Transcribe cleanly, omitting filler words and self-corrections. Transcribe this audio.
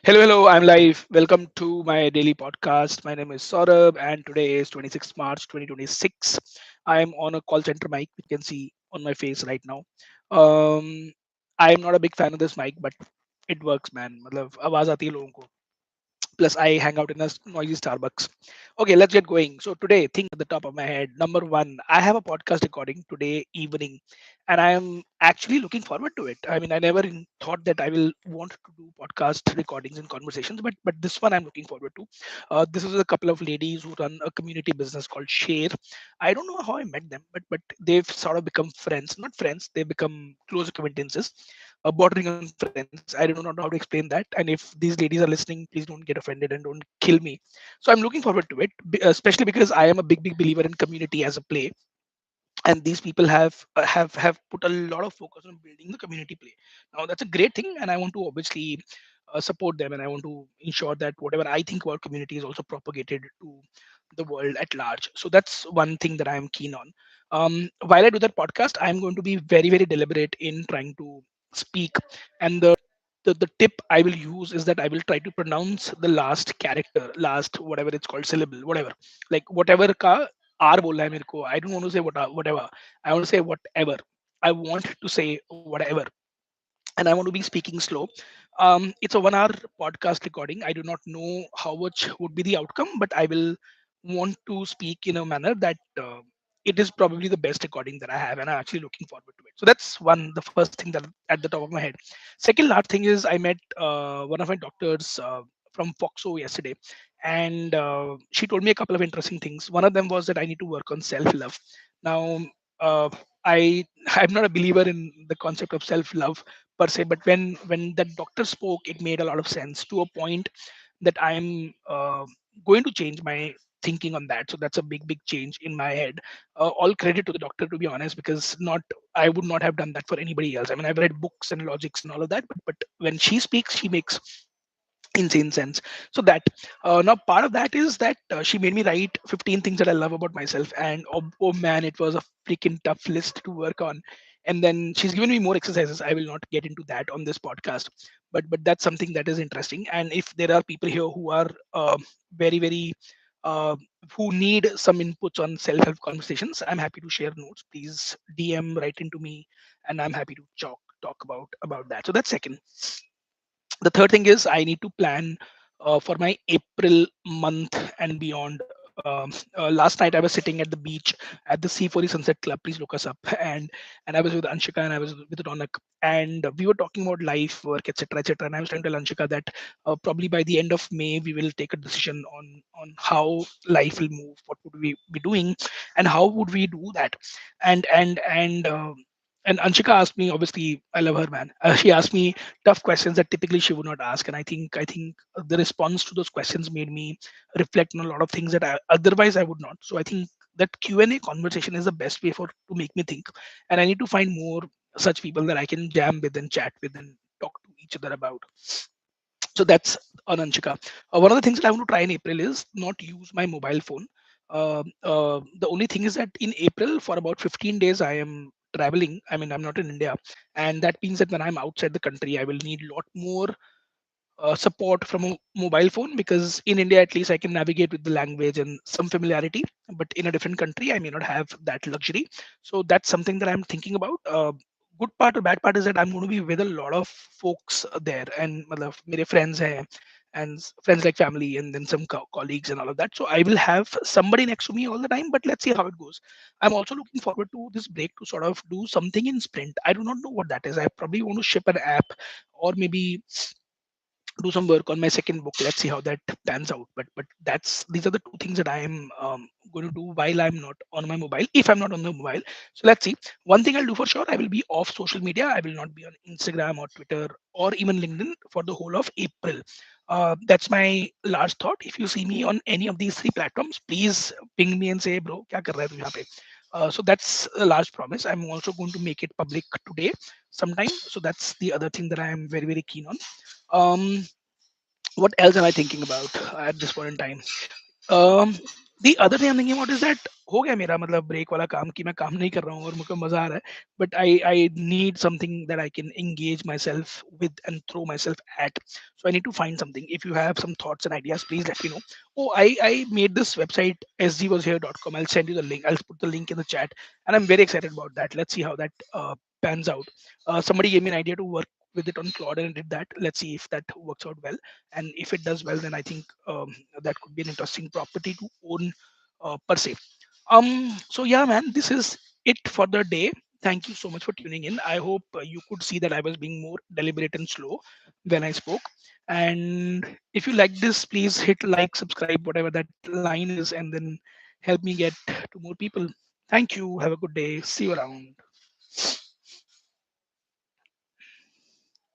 Hello, I'm live. Welcome to my daily podcast. My name is Saurabh, and today is 26th March 2026. I'm on a call center mic, which you can see on my face right now. Um, I'm not a big fan of this mic, but it works, man. मतलब आवाज आती है लोगों को. Plus I hang out in a noisy Starbucks. Okay, let's get going. So today, think at the top of my head. Number one, I have a podcast recording today evening, and I am actually looking forward to it. I mean, I never thought that I will want to do podcast recordings and conversations, but this one I'm looking forward to. This is a couple of ladies who run a community business called Sher. I don't know how I met them, but they've sort of become friends. Not friends, they've become close acquaintances, bordering on friends. I don't know how to explain that. And if these ladies are listening, please don't get offended and don't kill me. So I'm looking forward to it, especially because I am a big believer in community as a play, and these people have put a lot of focus on building the community play. Now that's a great thing, and I want to obviously support them, and I want to ensure that whatever I think about community is also propagated to the world at large. So that's one thing that I am keen on. While I do that podcast, I'm going to be very deliberate in trying to speak, and the tip I will use is that I will try to pronounce the last character, last whatever it's called, syllable, whatever, like whatever ka R बोलना है मेरे को. I don't want to say whatever. I want to say whatever. I want to say whatever, and I want to be speaking slow. It's a 1 hour podcast recording. I do not know how much would be the outcome, but I will want to speak in a manner that it is probably the best recording that I have, and I'm actually looking forward to it. So that's one, the first thing that at the top of my head. Second large thing is I met one of my doctors from FOXO yesterday, and she told me a couple of interesting things. One of them was that I need to work on self love. Now, uh, I I'm not a believer in the concept of self love per se, but when that doctor spoke, it made a lot of sense to a point that I'm going to change my thinking on that. So that's a big change in my head. All credit to the doctor, to be honest, because not I would not have done that for anybody else. I mean, I've read books and logics and all of that, but when she speaks, she makes insane sense. So that now part of that is that she made me write 15 things that I love about myself, and oh man, it was a freaking tough list to work on. And then she's given me more exercises. I will not get into that on this podcast, but that's something that is interesting. And if there are people here who are very uh, who need some inputs on self-help conversations, I'm happy to share notes. Please DM right into me, and I'm happy to talk about that. So that's second. The third thing is I need to plan for my April month and beyond. Last night I was sitting at the beach at the C4 Sunset Club. Please look us up. And I was with Anshika and I was with Ronak, and we were talking about life, work, etc., etc. And I was trying to tell Anshika that probably by the end of May we will take a decision on how life will move, what would we be doing, and how would we do that. And Anshika asked me, obviously, I love her, man. She asked me tough questions that typically she would not ask, and I think the response to those questions made me reflect on a lot of things that otherwise I would not. So I think that Q&A conversation is the best way for to make me think, and I need to find more such people that I can jam with and chat with and talk to each other about. So that's on Anshika. One of the things that I want to try in April is not use my mobile phone. The only thing is that in April, for about 15 days, I am traveling. I mean, I'm not in India, and that means that when I'm outside the country, I will need a lot more support from a mobile phone, because in India, at least, I can navigate with the language and some familiarity. But in a different country, I may not have that luxury. So that's something that I'm thinking about. Good part or bad part is that I'm going to be with a lot of folks there, and matlab, mere friends hai, and friends like family, and then some colleagues and all of that. So I will have somebody next to me all the time. But let's see how it goes. I'm also looking forward to this break to sort of do something in sprint. I do not know what that is. I probably want to ship an app, or maybe do some work on my second book. Let's see how that pans out. But that's these are the two things that I am going to do while I'm not on my mobile, if I'm not on the mobile. So let's see. One thing I'll do for sure, I will be off social media. I will not be on Instagram or Twitter or even LinkedIn for the whole of April. That's my last thought. If you see me on any of these three platforms, please ping me and say, bro, kya kar raha hai tu yahan pe? So that's a large promise. I'm also going to make it public today sometime. So that's the other thing that I am very keen on. um, what else am I thinking about at this point in time? Um, The other thing I'm thinking about is that हो गया मेरा मतलब break वाला काम कि मैं काम नहीं कर रहा हूँ और मुझको मजा आ रहा है, but I need something that I can engage myself with and throw myself at. So I need to find something. If you have some thoughts and ideas, please let me know. Oh, I made this website sgwashere.com. I'll send you the link. I'll put the link in the chat, and I'm very excited about that. Let's see how that pans out. Somebody gave me an idea to work with it on Claude, and I did that. Let's see if that works out well. And if it does well, then I think that could be an interesting property to own per se. So yeah, man, this is it for the day. Thank you so much for tuning in. I hope you could see that I was being more deliberate and slow when I spoke. And if you like this, please hit like, subscribe, whatever that line is, and then help me get to more people. Thank you. Have a good day. See you around.